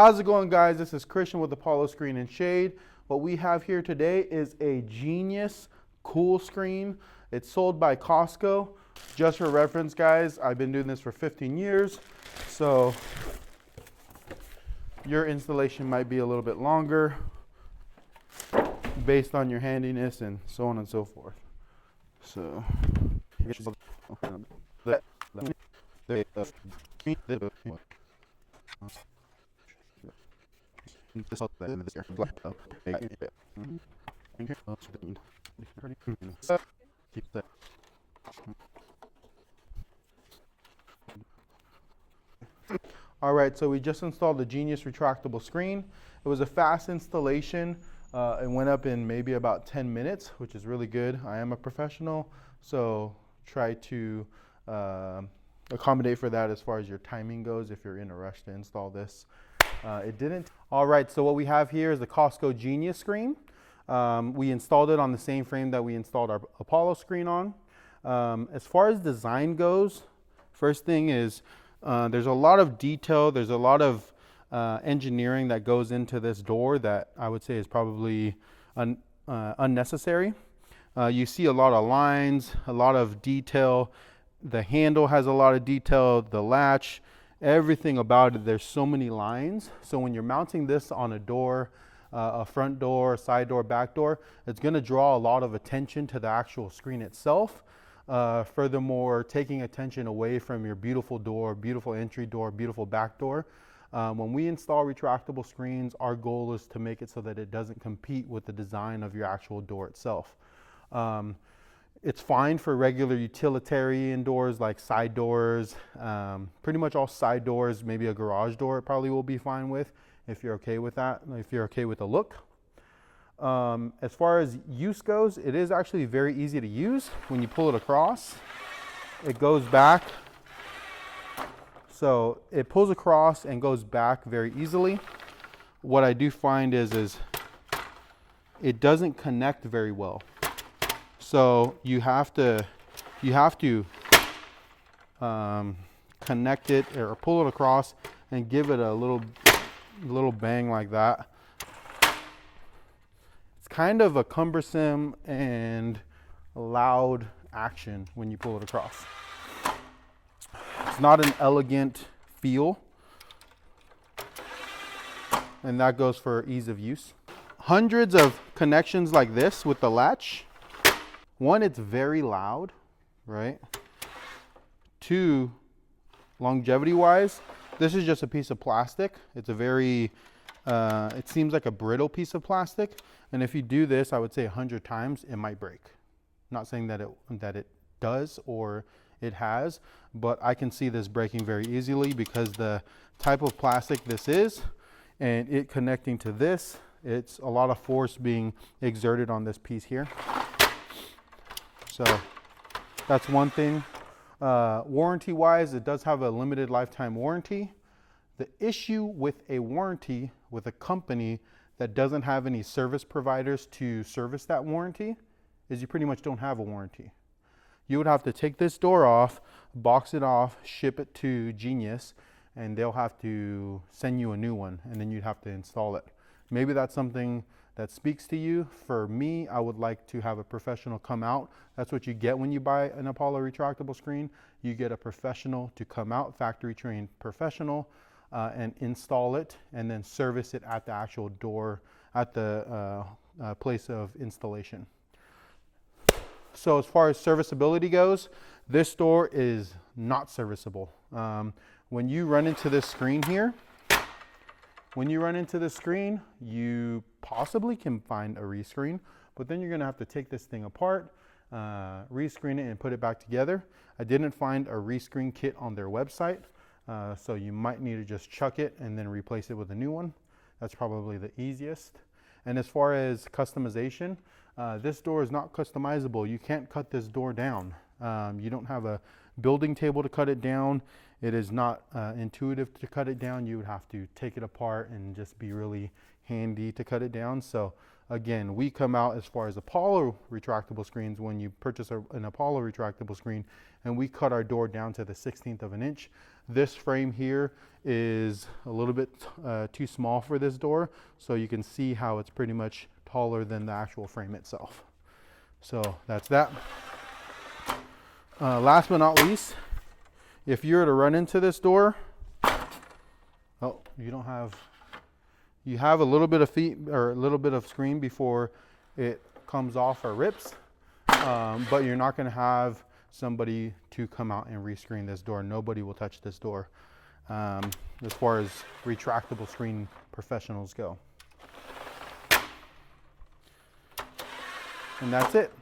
How's it going, guys? This is Christian with Apollo Screen and Shade. What we have here today is a Genius Cool Screen. It's sold by Costco. Just for reference, guys, I've been doing this for 15 years, so your installation might be a little bit longer based on your handiness and so on and so forth. So all right, so we just installed the Genius Retractable Screen. It was a fast installation. It went up in maybe about 10 minutes, which is really good. I am a professional, so try to accommodate for that as far as your timing goes if you're in a rush to install this. It didn't. All right, so what we have here is the Costco Genius Screen. We installed it on the same frame that we installed our Apollo screen on. As far as design goes, first thing is there's a lot of detail, there's a lot of engineering that goes into this door that I would say is probably unnecessary. You see a lot of lines, a lot of detail. The handle has a lot of detail, the latch, everything about it, there's so many lines. So when you're mounting this on a door, a front door, side door, back door, it's going to draw a lot of attention to the actual screen itself. Furthermore, taking attention away from your beautiful door, beautiful entry door, beautiful back door. When we install retractable screens, our goal is to make it so that it doesn't compete with the design of your actual door itself. It's fine for regular utilitarian doors like side doors, pretty much all side doors, maybe a garage door it probably will be fine with if you're okay with that, if you're okay with the look. As far as use goes, it is actually very easy to use. When you pull it across, it goes back. So it pulls across and goes back very easily. What I do find is it doesn't connect very well. So you have to connect it or pull it across and give it a little bang like that. It's kind of a cumbersome and loud action when you pull it across. It's not an elegant feel, and that goes for ease of use. Hundreds of connections like this with the latch. One, it's very loud, right? Two, longevity wise, this is just a piece of plastic. It's a very, it seems like a brittle piece of plastic. And if you do this, I would say 100 times, it might break. Not saying that it does or it has, but I can see this breaking very easily because the type of plastic this is and it connecting to this, it's a lot of force being exerted on this piece here. So that's one thing. Warranty wise, it does have a limited lifetime warranty. The issue with a warranty with a company that doesn't have any service providers to service that warranty is you pretty much don't have a warranty. You would have to take this door off, box it off, ship it to Genius, and they'll have to send you a new one, and then you'd have to install it. Maybe that's something that speaks to you. For me, I would like to have a professional come out. That's what you get when you buy an Apollo retractable screen. You get a professional to come out, factory trained professional, and install it and then service it at the actual door, at the place of installation. So as far as serviceability goes, this door is not serviceable. When you run into this screen here, you possibly can find a rescreen, but then you're gonna have to take this thing apart, rescreen it and put it back together. I didn't find a rescreen kit on their website, so you might need to just chuck it and then replace it with a new one. That's probably the easiest. And as far as customization, this door is not customizable. You can't cut this door down. You don't have a building table to cut it down. It is not intuitive to cut it down. You would have to take it apart and just be really handy to cut it down. So Again, we come out as far as Apollo retractable screens when you purchase an Apollo retractable screen, and we cut our door down to the 1/16 of an inch. This frame here is a little bit too small for this door, so you can see how it's pretty much taller than the actual frame itself. So that's that. Last but not least, if you were to run into this door, oh, you have a little bit of feet or a little bit of screen before it comes off or rips, but you're not going to have somebody to come out and rescreen this door. Nobody will touch this door as far as retractable screen professionals go. And that's it.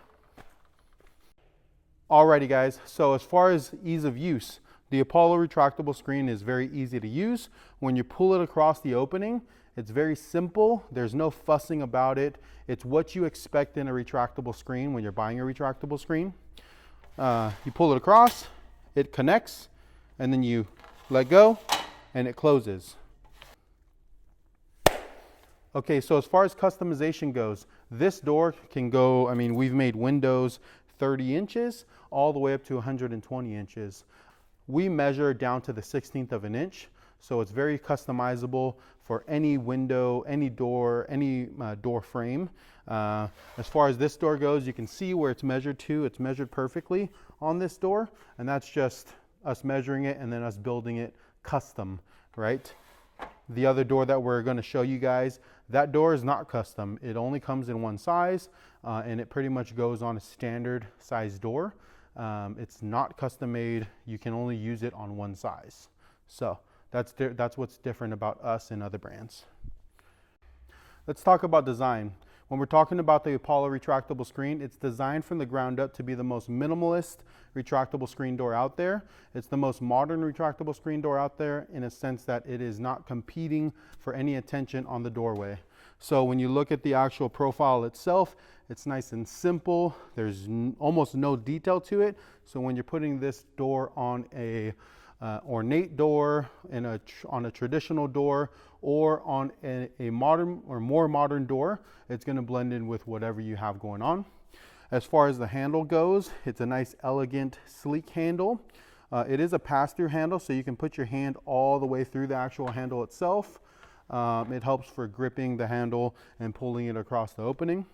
Alrighty guys, so as far as ease of use, the Apollo retractable screen is very easy to use. When you pull it across the opening, it's very simple. There's no fussing about it. It's what you expect in a retractable screen when you're buying a retractable screen. You pull it across, it connects, and then you let go, and it closes. Okay, so as far as customization goes, this door can go, I mean, we've made windows 30 inches all the way up to 120 inches. We measure down to the 1/16 of an inch, so it's very customizable for any window, any door, any door frame. As far as this door goes, you can see where it's measured to. It's measured perfectly on this door, and that's just us measuring it and then us building it custom, right? The other door that we're going to show you guys, that door is not custom. It only comes in one size, and it pretty much goes on a standard size door. It's not custom made. You can only use it on one size. So that's what's different about us and other brands. Let's talk about design. When we're talking about the Apollo retractable screen, it's designed from the ground up to be the most minimalist retractable screen door out there. It's the most modern retractable screen door out there in a sense that it is not competing for any attention on the doorway. So when you look at the actual profile itself, it's nice and simple. There's almost no detail to it. So when you're putting this door on a ornate door, on a traditional door, or on a modern or more modern door, it's going to blend in with whatever you have going on. As far as the handle goes, it's a nice, elegant, sleek handle. It is a pass-through handle, so you can put your hand all the way through the actual handle itself. It helps for gripping the handle and pulling it across the opening.